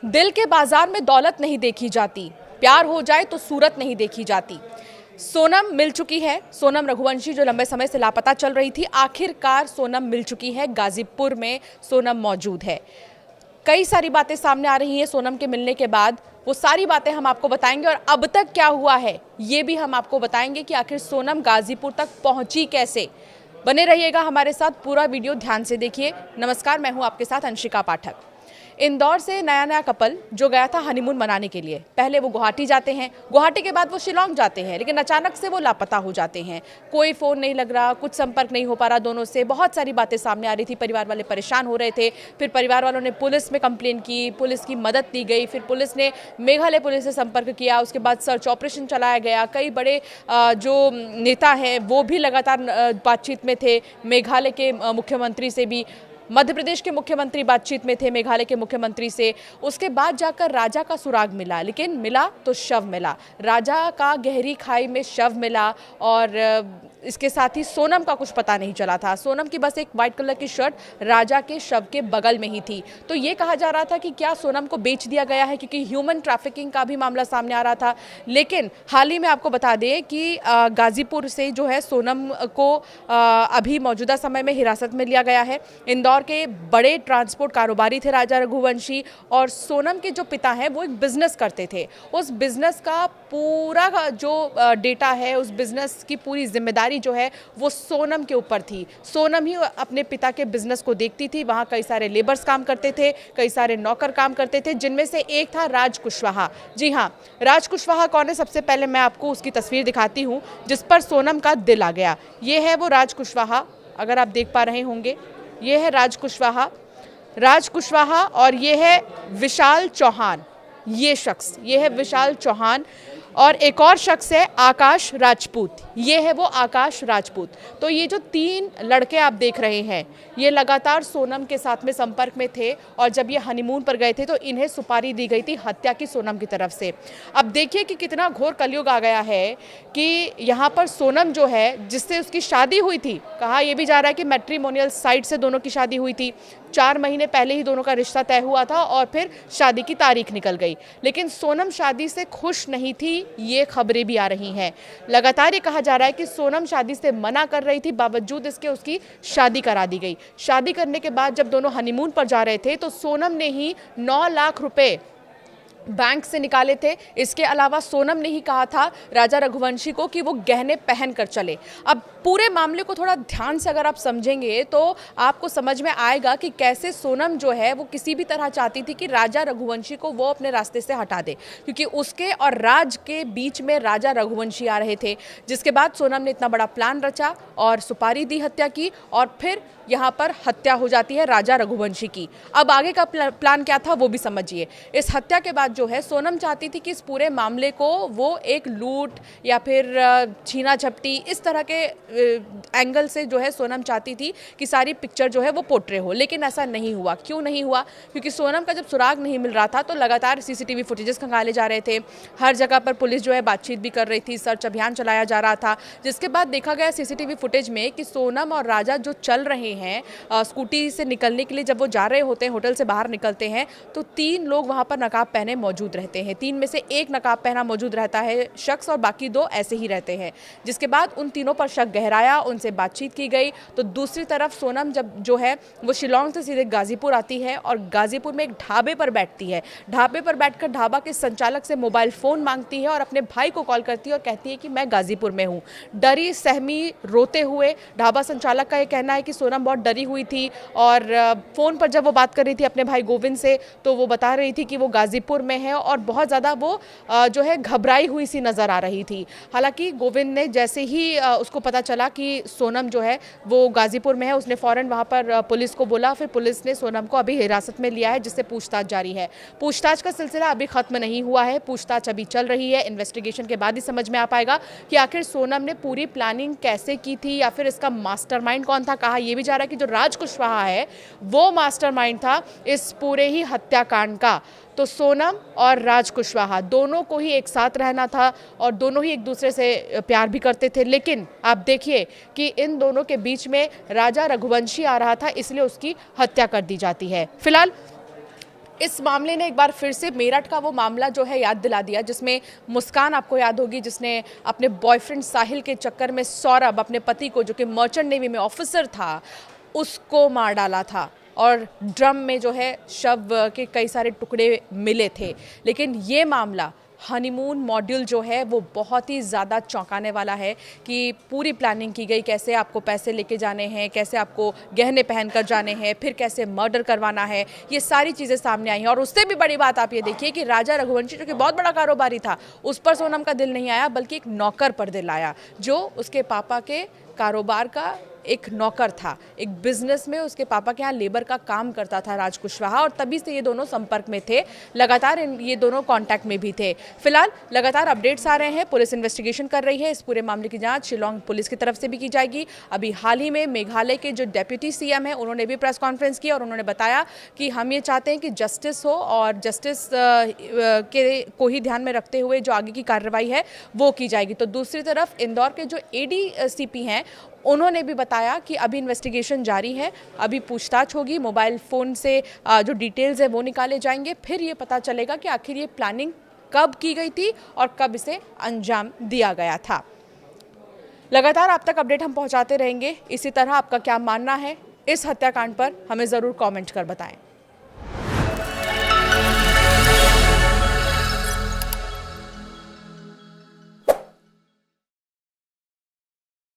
दिल के बाजार में दौलत नहीं देखी जाती, प्यार हो जाए तो सूरत नहीं देखी जाती। सोनम मिल चुकी है। सोनम रघुवंशी जो लंबे समय से लापता चल रही थी, आखिरकार सोनम मिल चुकी है। गाजीपुर में सोनम मौजूद है। कई सारी बातें सामने आ रही हैं सोनम के मिलने के बाद। वो सारी बातें हम आपको बताएंगे और अब तक क्या हुआ है ये भी हम आपको बताएंगे कि आखिर सोनम गाजीपुर तक पहुंची कैसे। बने रहिएगा हमारे साथ, पूरा वीडियो ध्यान से देखिए। नमस्कार, मैं हूं आपके साथ अंशिका पाठक। इंदौर से नया कपल जो गया था हनीमून मनाने के लिए, पहले वो गुवाहाटी जाते हैं, गुवाहाटी के बाद वो शिलोंग जाते हैं, लेकिन अचानक से वो लापता हो जाते हैं। कोई फ़ोन नहीं लग रहा, कुछ संपर्क नहीं हो पा रहा दोनों से। बहुत सारी बातें सामने आ रही थी, परिवार वाले परेशान हो रहे थे। फिर परिवार वालों ने पुलिस में कंप्लेन की, पुलिस की मदद ली गई, फिर पुलिस ने मेघालय पुलिस से संपर्क किया, उसके बाद सर्च ऑपरेशन चलाया गया। कई बड़े जो नेता हैं वो भी लगातार बातचीत में थे, मेघालय के मुख्यमंत्री से भी, मध्य प्रदेश के मुख्यमंत्री बातचीत में थे मेघालय के मुख्यमंत्री से। उसके बाद जाकर राजा का सुराग मिला, लेकिन मिला तो शव मिला। राजा का गहरी खाई में शव मिला और इसके साथ ही सोनम का कुछ पता नहीं चला था। सोनम की बस एक वाइट कलर की शर्ट राजा के शव के बगल में ही थी। तो ये कहा जा रहा था कि क्या सोनम को बेच दिया गया है, क्योंकि ह्यूमन ट्रैफिकिंग का भी मामला सामने आ रहा था। लेकिन हाल ही में आपको बता दें कि गाजीपुर से जो है सोनम को अभी मौजूदा समय में हिरासत में लिया गया है। इंदौर के बड़े ट्रांसपोर्ट कारोबारी थे राजा रघुवंशी, और सोनम के जो पिता हैं वो एक बिजनेस करते थे। उस बिजनेस का पूरा जो डेटा है, उस बिजनेस की पूरी जिम्मेदारी जो है वो सोनम के ऊपर थी। सोनम ही अपने पिता के बिजनेस को देखती थी। वहाँ कई सारे लेबर्स काम करते थे, कई सारे नौकर काम करते थे, जिनमें से एक था राज कुशवाहा। जी हाँ, राज कुशवाहा कौन है? सबसे पहले मैं आपको उसकी तस्वीर दिखाती हूँ जिस पर सोनम का दिल आ गया। ये है वो राज कुशवाहा, अगर आप देख पा रहे होंगे। ये है राज कुशवाहा और ये है विशाल चौहान। ये शख्स, ये है विशाल चौहान, और एक और शख्स है आकाश राजपूत। ये है वो आकाश राजपूत। तो ये जो तीन लड़के आप देख रहे हैं, ये लगातार सोनम के साथ में संपर्क में थे, और जब ये हनीमून पर गए थे तो इन्हें सुपारी दी गई थी हत्या की सोनम की तरफ से। अब देखिए कि कितना घोर कलयुग आ गया है कि यहाँ पर सोनम जो है, जिससे उसकी शादी हुई थी, कहा यह भी जा रहा है कि मैट्रिमोनियल साइट से दोनों की शादी हुई थी। 4 महीने पहले ही दोनों का रिश्ता तय हुआ था और फिर शादी की तारीख निकल गई। लेकिन सोनम शादी से खुश नहीं थी, ये खबरें भी आ रही हैं। लगातार ये कहा जा रहा है कि सोनम शादी से मना कर रही थी, बावजूद इसके उसकी शादी करा दी गई। शादी करने के बाद जब दोनों हनीमून पर जा रहे थे तो सोनम ने ही 9 लाख रुपए बैंक से निकाले थे। इसके अलावा सोनम ने ही कहा था राजा रघुवंशी को कि वो गहने पहन कर चले। अब पूरे मामले को थोड़ा ध्यान से अगर आप समझेंगे तो आपको समझ में आएगा कि कैसे सोनम जो है वो किसी भी तरह चाहती थी कि राजा रघुवंशी को वो अपने रास्ते से हटा दे, क्योंकि उसके और राज के बीच में राजा रघुवंशी आ रहे थे। जिसके बाद सोनम ने इतना बड़ा प्लान रचा और सुपारी दी हत्या की, और फिर यहाँ पर हत्या हो जाती है राजा रघुवंशी की। अब आगे का प्लान क्या था वो भी समझिए। इस हत्या के बाद जो है सोनम चाहती थी कि इस पूरे मामले को वो एक लूट या फिर छीना झपटी, इस तरह के एंगल से जो है सोनम चाहती थी कि सारी पिक्चर जो है वो पोर्ट्रे हो। लेकिन ऐसा नहीं हुआ। क्यों नहीं हुआ? क्योंकि सोनम का जब सुराग नहीं मिल रहा था तो लगातार सीसीटीवी फुटेजेस खंगाले जा रहे थे। हर जगह पर पुलिस जो है बातचीत भी कर रही थी, सर्च अभियान चलाया जा रहा था। जिसके बाद देखा गया सीसीटीवी फुटेज में कि सोनम और राजा जो चल रहे हैं स्कूटी से निकलने के लिए, जब वो जा रहे होते हैं, होटल से बाहर निकलते हैं, तो 3 लोग वहां पर नकाब पहने मौजूद रहते हैं। 3 में से 1 नकाब पहना मौजूद रहता है शख्स, और बाकी 2 ऐसे ही रहते हैं। जिसके बाद उन तीनों पर शक गहराया, उनसे बातचीत की गई। तो दूसरी तरफ सोनम जब जो है वो शिलोंग से सीधे गाजीपुर आती है और गाजीपुर में एक ढाबे पर बैठती है। ढाबे पर बैठकर ढाबा के संचालक से मोबाइल फ़ोन मांगती है और अपने भाई को कॉल करती है और कहती है कि मैं गाजीपुर में हूँ। डरी सहमी रोते हुए, ढाबा संचालक का ये कहना है कि सोनम बहुत डरी हुई थी, और फ़ोन पर जब वो बात कर रही थी अपने भाई गोविंद से तो वो बता रही थी कि वो गाजीपुर में है, और बहुत ज़्यादा वो जो है घबराई हुई सी नज़र आ रही थी। हालांकि गोविंद ने जैसे ही उसको पता चला कि सोनम जो है वो गाजीपुर में है, उसने फ़ौरन वहाँ पर पुलिस को बोला। फिर पुलिस ने सोनम को अभी हिरासत में लिया है, जिससे पूछताछ जारी है। पूछताछ का सिलसिला अभी ख़त्म नहीं हुआ है, पूछताछ अभी चल रही है। इन्वेस्टिगेशन के बाद ही समझ में आ पाएगा कि आखिर सोनम ने पूरी प्लानिंग कैसे की थी, या फिर इसका मास्टरमाइंड कौन था। कहा यह भी जा रहा है कि जो राज कुशवाहा है वो मास्टरमाइंड था इस पूरे ही हत्याकांड का। तो सोनम और राज कुशवाहा दोनों को ही एक साथ रहना था, और दोनों ही एक दूसरे से प्यार भी करते थे। लेकिन आप देखिए कि इन दोनों के बीच में राजा रघुवंशी आ रहा था, इसलिए उसकी हत्या कर दी जाती है। फिलहाल इस मामले ने एक बार फिर से मेरठ का वो मामला जो है याद दिला दिया, जिसमें मुस्कान, आपको याद होगी, जिसने अपने बॉयफ्रेंड साहिल के चक्कर में सौरभ, अपने पति को, जो कि मर्चेंट नेवी में ऑफिसर था, उसको मार डाला था और ड्रम में जो है शव के कई सारे टुकड़े मिले थे। लेकिन ये मामला हनीमून मॉड्यूल जो है वो बहुत ही ज़्यादा चौंकाने वाला है कि पूरी प्लानिंग की गई, कैसे आपको पैसे लेके जाने हैं, कैसे आपको गहने पहन कर जाने हैं, फिर कैसे मर्डर करवाना है, ये सारी चीज़ें सामने आई हैं। और उससे भी बड़ी बात आप ये देखिए कि राजा रघुवंशी, जो कि बहुत बड़ा कारोबारी था, उस पर सोनम का दिल नहीं आया, बल्कि एक नौकर पर दिल आया, जो उसके पापा के कारोबार का एक नौकर था। एक बिजनेस में उसके पापा के यहाँ लेबर का काम करता था राज कुशवाहा, और तभी से ये दोनों संपर्क में थे, लगातार ये दोनों कांटेक्ट में भी थे। फिलहाल लगातार अपडेट्स आ रहे हैं, पुलिस इन्वेस्टिगेशन कर रही है। इस पूरे मामले की जांच शिलोंग पुलिस की तरफ से भी की जाएगी। अभी हाल ही में मेघालय के जो डेप्यूटी सीएम हैं, उन्होंने भी प्रेस कॉन्फ्रेंस की और उन्होंने बताया कि हम ये चाहते हैं कि जस्टिस हो, और जस्टिस के को ही ध्यान में रखते हुए जो आगे की कार्रवाई है वो की जाएगी। तो दूसरी तरफ इंदौर के जो एडीसीपी हैं, उन्होंने भी बताया कि अभी इन्वेस्टिगेशन जारी है, अभी पूछताछ होगी, मोबाइल फ़ोन से जो डिटेल्स है वो निकाले जाएंगे, फिर ये पता चलेगा कि आखिर ये प्लानिंग कब की गई थी और कब इसे अंजाम दिया गया था। लगातार आप तक अपडेट हम पहुंचाते रहेंगे। इसी तरह आपका क्या मानना है इस हत्याकांड पर, हमें ज़रूर कमेंट कर बताएं।